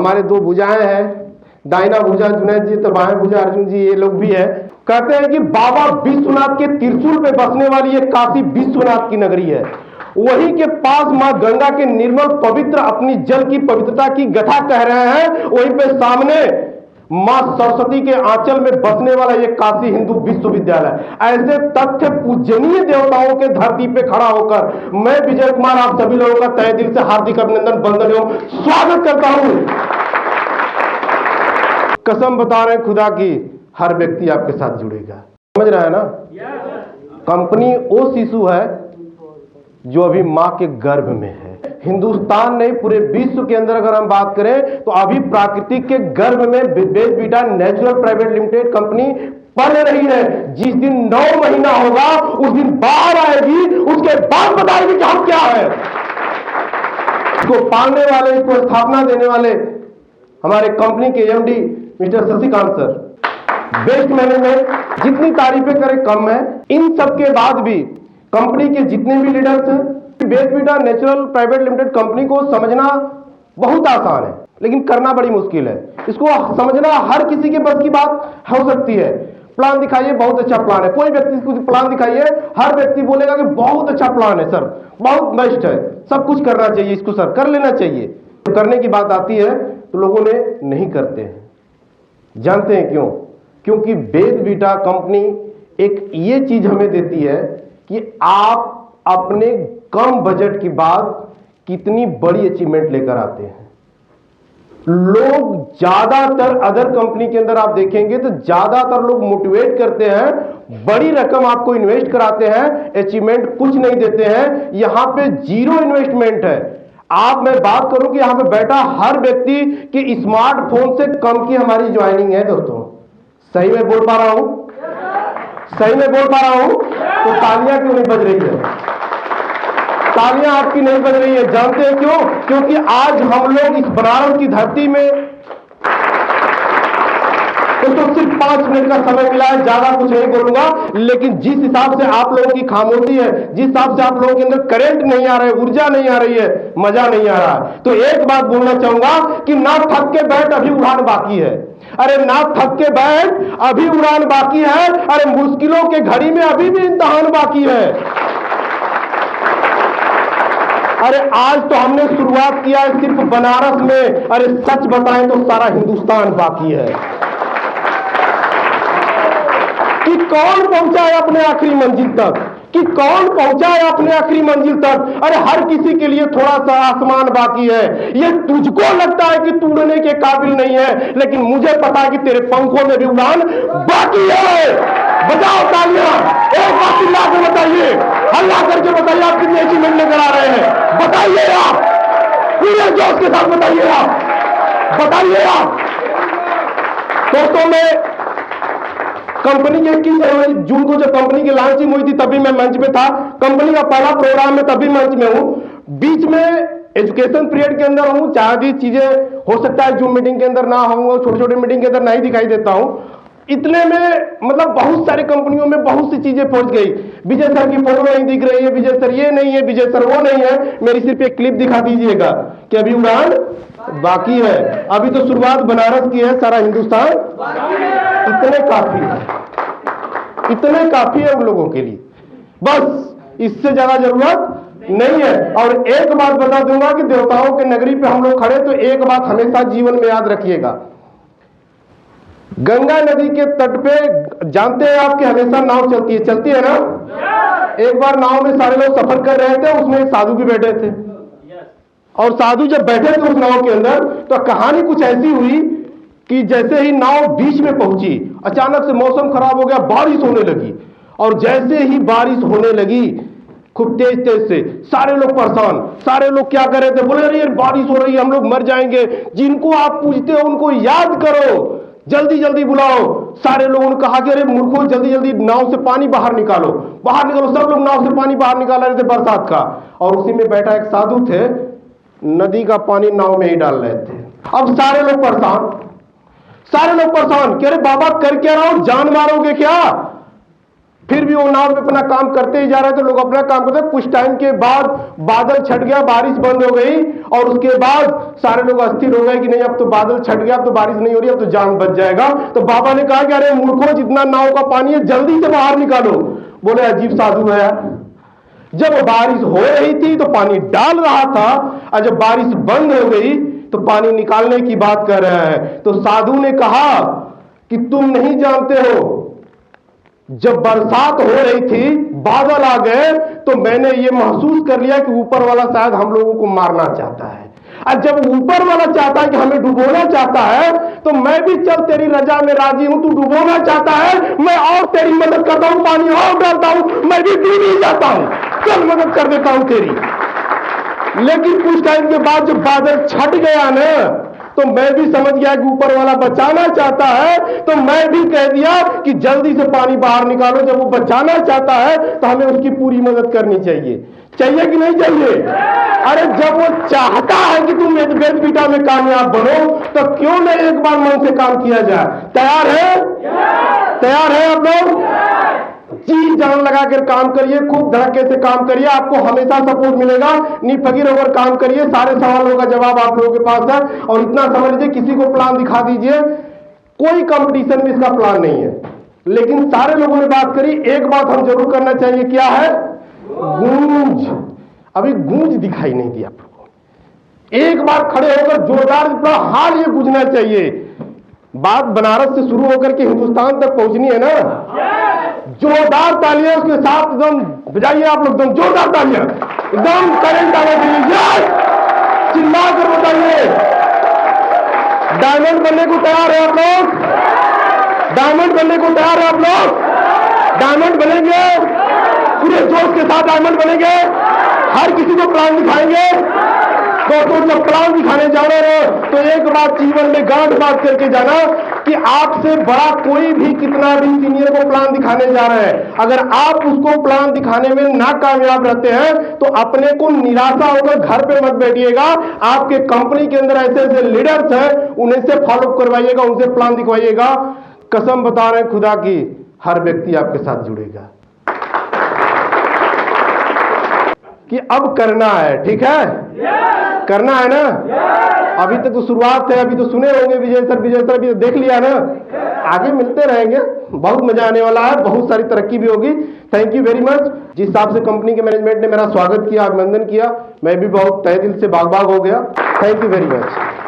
हमारे दो भुजाएं हैं, दाहिना भुजा जुनैद जी तो बाएं भुजा अर्जुन जी, ये लोग भी है। कहते हैं कि बाबा विश्वनाथ के त्रिशूल पे बसने वाली ये काशी विश्वनाथ की नगरी है। वहीं के पास मां गंगा के निर्मल पवित्र अपनी जल की पवित्रता की गाथा कह रहे हैं। वहीं पे सामने मां सरस्वती के आंचल में बसने वाला ये काशी हिंदू विश्वविद्यालय। ऐसे तथ्य पूजनीय देवताओं के धरती पे खड़ा होकर मैं विजय कुमार आप सभी लोगों का तहे दिल से हार्दिक अभिनंदन वंदन एवं स्वागत करता हूं। कसम बता रहे हैं खुदा की, हर व्यक्ति आपके साथ जुड़ेगा। समझ रहा है ना? कंपनी वो शिशु है जो अभी मां के गर्भ में है। हिंदुस्तान नहीं, पूरे विश्व के अंदर अगर हम बात करें तो अभी प्राकृतिक के गर्भ में बेदविटा नेचुरल प्राइवेट लिमिटेड कंपनी पल रही है। जिस दिन 9 महीना होगा उस दिन बाहर आएगी, उसके बाद बताएगी कि हम क्या है। इसको पालने वाले, इसको स्थापना देने वाले हमारे कंपनी के MD mister Shashikant sir. Best management, जितनी तारीफें करें कम है। इन सब के बाद भी कंपनी के जितने भी लीडर्स हैं, बेदविटा नेचुरल प्राइवेट लिमिटेड कंपनी को समझना बहुत आसान है, लेकिन करना बड़ी मुश्किल है। इसको समझना हर किसी के बस की बात हो सकती है। प्लान दिखाइए, बहुत अच्छा प्लान है। कोई व्यक्ति को प्लान दिखाइए, हर व्यक्ति बोलेगा कि बहुत अच्छा प्लान है सर, बहुत बेस्ट है, सब कुछ करना चाहिए, इसको सर कर लेना चाहिए। तो करने की बात आती है तो लोगों ने नहीं करते हैं। जानते हैं क्यों? क्योंकि बेदविटा कंपनी एक ये चीज हमें देती है कि आप अपने कम बजट की बात कितनी बड़ी अचीवमेंट लेकर आते हैं। लोग ज्यादातर अदर कंपनी के अंदर आप देखेंगे तो ज्यादातर लोग मोटिवेट करते हैं, बड़ी रकम आपको इन्वेस्ट कराते हैं, अचीवमेंट कुछ नहीं देते हैं। यहां पे जीरो इन्वेस्टमेंट है। मैं बात करूं कि यहां पे बैठा हर व्यक्ति की स्मार्टफोन से कम की हमारी ज्वाइनिंग है। दोस्तों सही में बोल पा रहा हूं? सही में बोल पा रहा हूं? तो तालियां क्यों नहीं बज रही है? तालियां आपकी नहीं बज रही है। जानते हैं क्यों? क्योंकि आज हम लोग इस बनारस की धरती में तो सिर्फ 5 मिनट का समय मिला है, ज्यादा कुछ नहीं बोलूंगा। लेकिन जिस हिसाब से आप लोगों की खामोशी है, जिस हिसाब से आप लोगों के अंदर करंट नहीं आ रहा है, ऊर्जा नहीं आ रही है, मजा नहीं आ रहा है, तो एक बात बोलना चाहूंगा कि ना थक के बैठ, अभी उड़ान बाकी है। अरे ना थक के बैठ, अभी उड़ान बाकी है। अरे मुश्किलों के घड़ी में अभी भी इम्तिहान बाकी है। अरे आज तो हमने शुरुआत किया है सिर्फ बनारस में, अरे सच बताएं तो सारा हिंदुस्तान बाकी है। कि कौन पहुंचा है अपने आखिरी मंजिल तक, कि कौन पहुंचा है अपने आखिरी मंजिल तक। अरे हर किसी के लिए थोड़ा सा आसमान बाकी है। ये तुझको लगता है कि तू उड़ने के काबिल नहीं है, लेकिन मुझे पता है कि तेरे पंखों में भी उड़ान बाकी है। बजाओ तालियां, एक बार चिल्ला के बताइए, हल्ला करके बताइए आप कितनी अचीवमेंट लेकर आ रहे हैं। बताइए आप, पूरे जोश के साथ बताइए आप, बताइए आप। दोस्तों में कंपनी के 21 जून को जब कंपनी की लॉन्चिंग हुई थी तभी मैं मंच में था। कंपनी का पहला प्रोग्राम में तभी मंच में हूं। बीच में एजुकेशन पीरियड के अंदर हूं। चाहे भी चीजें हो सकता है जूम मीटिंग के अंदर ना होंगे, छोटे छोटे मीटिंग के अंदर नहीं दिखाई देता हूं। इतने में मतलब बहुत सारी कंपनियों में बहुत सी चीजें पहुंच गई। विजय सर की फोटो नहीं दिख रही है, विजय सर ये नहीं है, विजय सर वो नहीं है। मेरी सिर्फ एक क्लिप दिखा दीजिएगा कि अभी उड़ान बाकी है। अभी तो शुरुआत बनारस की है, सारा हिंदुस्तान इतने काफी है, इतने काफी है उन लोगों के लिए। बस इससे ज्यादा जरूरत नहीं है। और एक बात बता दूंगा कि देवताओं के नगरी पे हम लोग खड़े, तो एक बात हमेशा जीवन में याद रखिएगा। गंगा नदी के तट पे जानते हैं आप कि हमेशा नाव चलती है ना। एक बार नाव में सारे लोग सफर कर रहे थे, उसमें एक साधु भी बैठे थे। और साधु जब बैठे थे उस नाव के अंदर, तो कहानी कुछ ऐसी हुई कि जैसे ही नाव बीच में पहुंची, अचानक से मौसम खराब हो गया, बारिश होने लगी। और जैसे ही बारिश होने लगी खूब तेज तेज से, सारे लोग परेशान। सारे लोग क्या कर रहे थे, बोले अरे बारिश हो रही है, हम लोग मर जाएंगे। जिनको आप पूछते हो उनको याद करो, जल्दी जल्दी बुलाओ। सारे लोगों ने कहा कि अरे मूर्खों, जल्दी जल्दी नाव से पानी बाहर निकालो, बाहर निकालो। सब लोग नाव से पानी बाहर निकाल रहे थे बरसात का। और उसी में बैठा एक साधु थे, नदी का पानी नाव में ही डाल रहे थे। अब सारे लोग परेशान कि अरे बाबा कर क्या रहा हो, जान मारोगे क्या? फिर भी वो नाव पे अपना काम करते ही जा रहे थे, लोग अपना काम करते। कुछ टाइम के बाद बादल छट गया, बारिश बंद हो गई और उसके बाद सारे लोग अस्थिर हो गए कि नहीं अब तो बादल छट गया, अब तो बारिश नहीं हो रही, अब तो जान बच जाएगा। तो बाबा ने कहा कि अरे मूर्खों, जितना नाव का पानी है जल्दी से बाहर निकालो। बोले अजीब साधु है यार, जब बारिश हो रही थी तो पानी डाल रहा था और जब बारिश बंद हो गई तो पानी निकालने की बात कर रहे हैं। तो साधु ने कहा कि तुम नहीं जानते हो, जब बरसात हो रही थी, बादल आ गए, तो मैंने ये महसूस कर लिया कि ऊपर वाला शायद हम लोगों को मारना चाहता है। और जब ऊपर वाला चाहता है कि हमें डुबोना चाहता है, तो मैं भी चल तेरी रजा में राजी हूं। तू डुबोना चाहता है, मैं और तेरी मदद करता हूं, पानी और डालता हूं, मैं भी डूब ही जाता हूं, चल मदद कर देता हूं तेरी। लेकिन कुछ टाइम के बाद जब बादल छट गया ना, तो मैं भी समझ गया कि ऊपर वाला बचाना चाहता है, तो मैं भी कह दिया कि जल्दी से पानी बाहर निकालो। जब वो बचाना चाहता है तो हमें उसकी पूरी मदद करनी चाहिए, चाहिए कि नहीं चाहिए? अरे जब वो चाहता है कि तुम बेटा में कामयाब बनो, तो क्यों नहीं एक बार मन से काम किया जाए? तैयार है? तैयार है आप लोग? जी जान लगाकर काम करिए, खूब धड़के से काम करिए, आपको हमेशा सपोर्ट मिलेगा। निफकीर होकर काम करिए, सारे सवालों का जवाब आप लोगों के पास है। और इतना समझ लीजिए, किसी को प्लान दिखा दीजिए, कोई कंपटीशन में इसका प्लान नहीं है। लेकिन सारे लोगों ने बात करी, एक बात हम जरूर करना चाहिए, क्या है? गूंज। अभी गूंज दिखाई नहीं दी आप लोगों को। एक बार खड़े होकर जोरदार अपना हाल ये गूंजना चाहिए। बात बनारस से शुरू होकर के हिंदुस्तान तक पहुंचनी है ना। जोरदार तालियां उसके साथ एकदम बजाइए आप लोग, एकदम जोरदार तालियां, एकदम करंट आने के लिए चिल्ला कर बताइए। डायमंड बनने को तैयार है आप लोग? डायमंड बनने को तैयार है आप लोग? डायमंड बनेंगे, पूरे जोश के साथ डायमंड बनेंगे, हर किसी को प्लान दिखाएंगे। तो जब प्लान दिखाने जा रहे हो तो एक बात जीवन में गांठ बात करके जाना कि आपसे बड़ा कोई भी कितना भी सीनियर को प्लान दिखाने जा रहे हैं, अगर आप उसको प्लान दिखाने में नाकामयाब रहते हैं तो अपने को निराशा होकर घर पे मत बैठिएगा। आपके कंपनी के अंदर ऐसे ऐसे लीडर्स हैं, उन्हें से फॉलो करवाइएगा, उनसे प्लान दिखवाइएगा। कसम बता रहे हैं खुदा की, हर व्यक्ति आपके साथ जुड़ेगा कि अब करना है। ठीक है? करना है ना? अभी तक तो शुरुआत है, अभी तो सुने होंगे विजय सर अभी तो देख लिया ना। आगे मिलते रहेंगे, बहुत मजा आने वाला है, बहुत सारी तरक्की भी होगी। Thank you very much. जिस हिसाब से कंपनी के मैनेजमेंट ने मेरा स्वागत किया, अभिनंदन किया, मैं भी बहुत तहे दिल से बाग बाग हो गया। Thank you very much.